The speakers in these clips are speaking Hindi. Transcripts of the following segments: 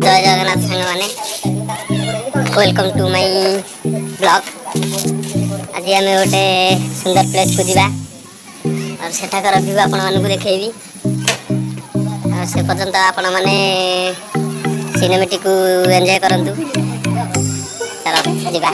जय जगन्नाथ सांग मैंने वेलकम टू माय ब्लॉग। आज आम गोटे सुंदर प्लेस को जीवा और सेठाकर व्यू आपण मानक देखी और से पर्यंत आपण मैंने सिनेमेटिक को एंजॉय करंतु। चलो जीवा।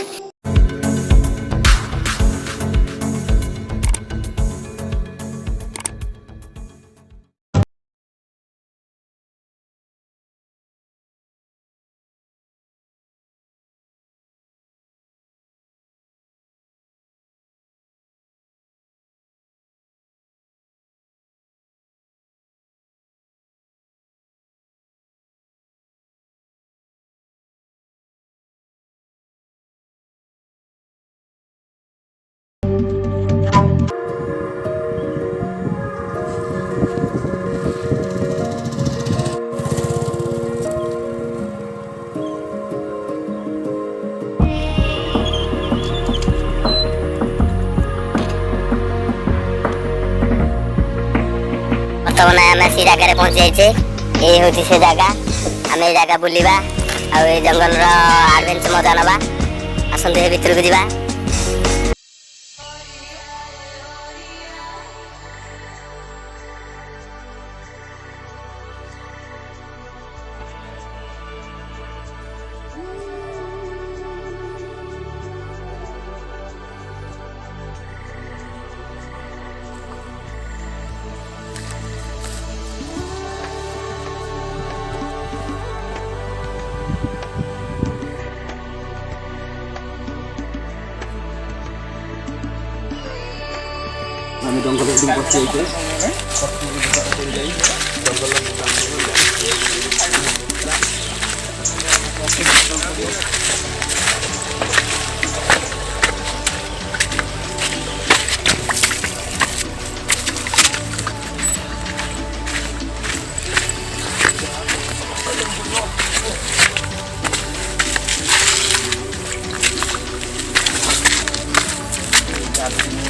बर्तमान आम से जगार पहुंची जाइए। ये हूँ से जगह आम ये जगह बुलवा आ जंगल एडवेंचर मजा नवा आसते भितर को जीवा। আমি জঙ্গলে একদিন করছি এইতে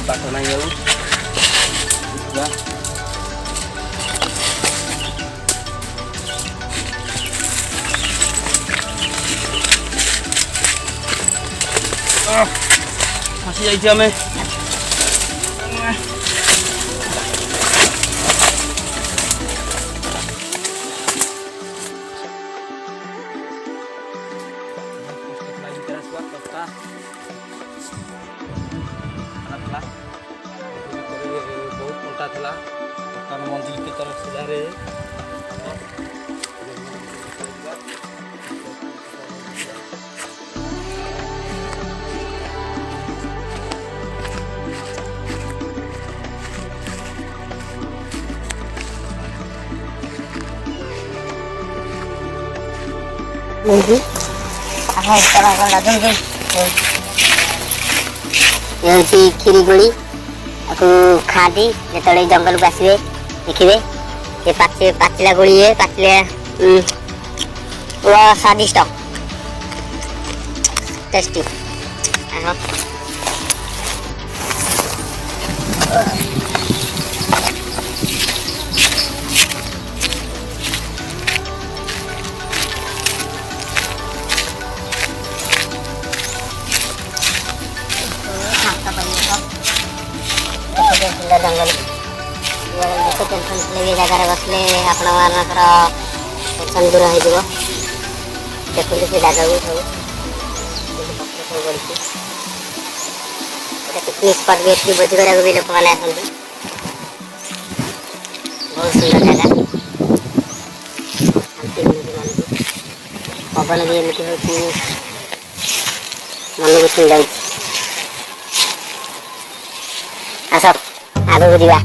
বাট নাই ଆଉ ফাঁসি যাইছি আমি। बहुत कंटा था मंजिल के तरफ सीधारे खीरी गोली खाती जो जंगल को आसवे देखिए ये पाचिला गोली है पाचिला स्वादिष्ट टेस्टी। जंगल टेंशन ये जगार बसले आपण मानकर टेंशन दूर हो देखते से जगह को सब पिकनिक स्पट भी अच्छी भोजी करा भी लोक मैंने आसते बहुत सुंदर जगह पवन भी एमती हो मन को छुई जाए। आस आगे जीवा।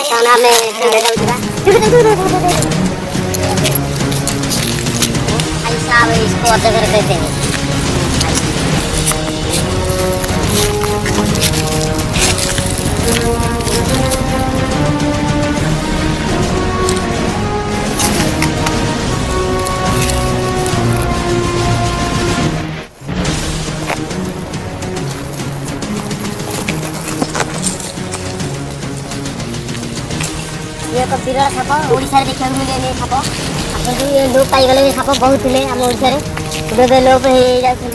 ବର୍ତ୍ତମାନ ଆମେ ସେଇ ଜାଗାକୁ ଯିବା। भाई साहब इसको अजगर कहते हैं। ये एक विरल साप ओडिशा रे देखा मिले साप अपन जो ये लोप पाई गले साप बहुत थे आम ओडिशा रे बेबे लोप हो जाउछन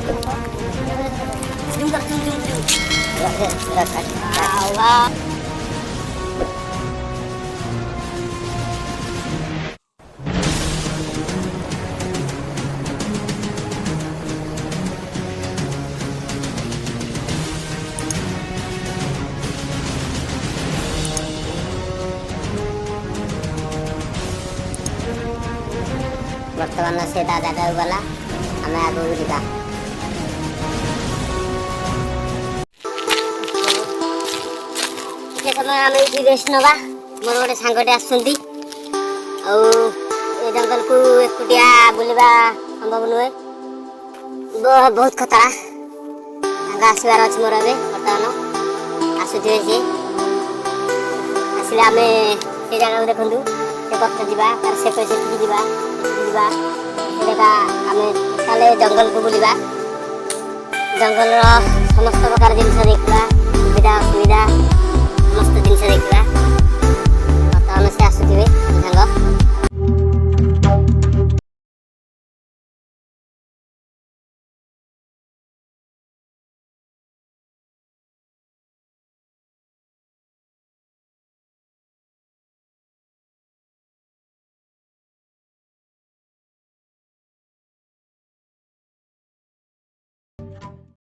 वर्तमान से दादा का गला आम आगे जा समय आम ये रेस्ट नवा मोर गोटे सांगटे आसुँच जंगल को एकुटिया बुलवा संभव नुहे बहुत खतरा आसबार अच्छे मोर ए बर्तमान आसुवे सी आसिले आम से जगह देखूँ से कष्ट जावा से पैसे जावा आम जंगल को बुलवा जंगल समस्त प्रकार जिन देखा सुविधा असुविधा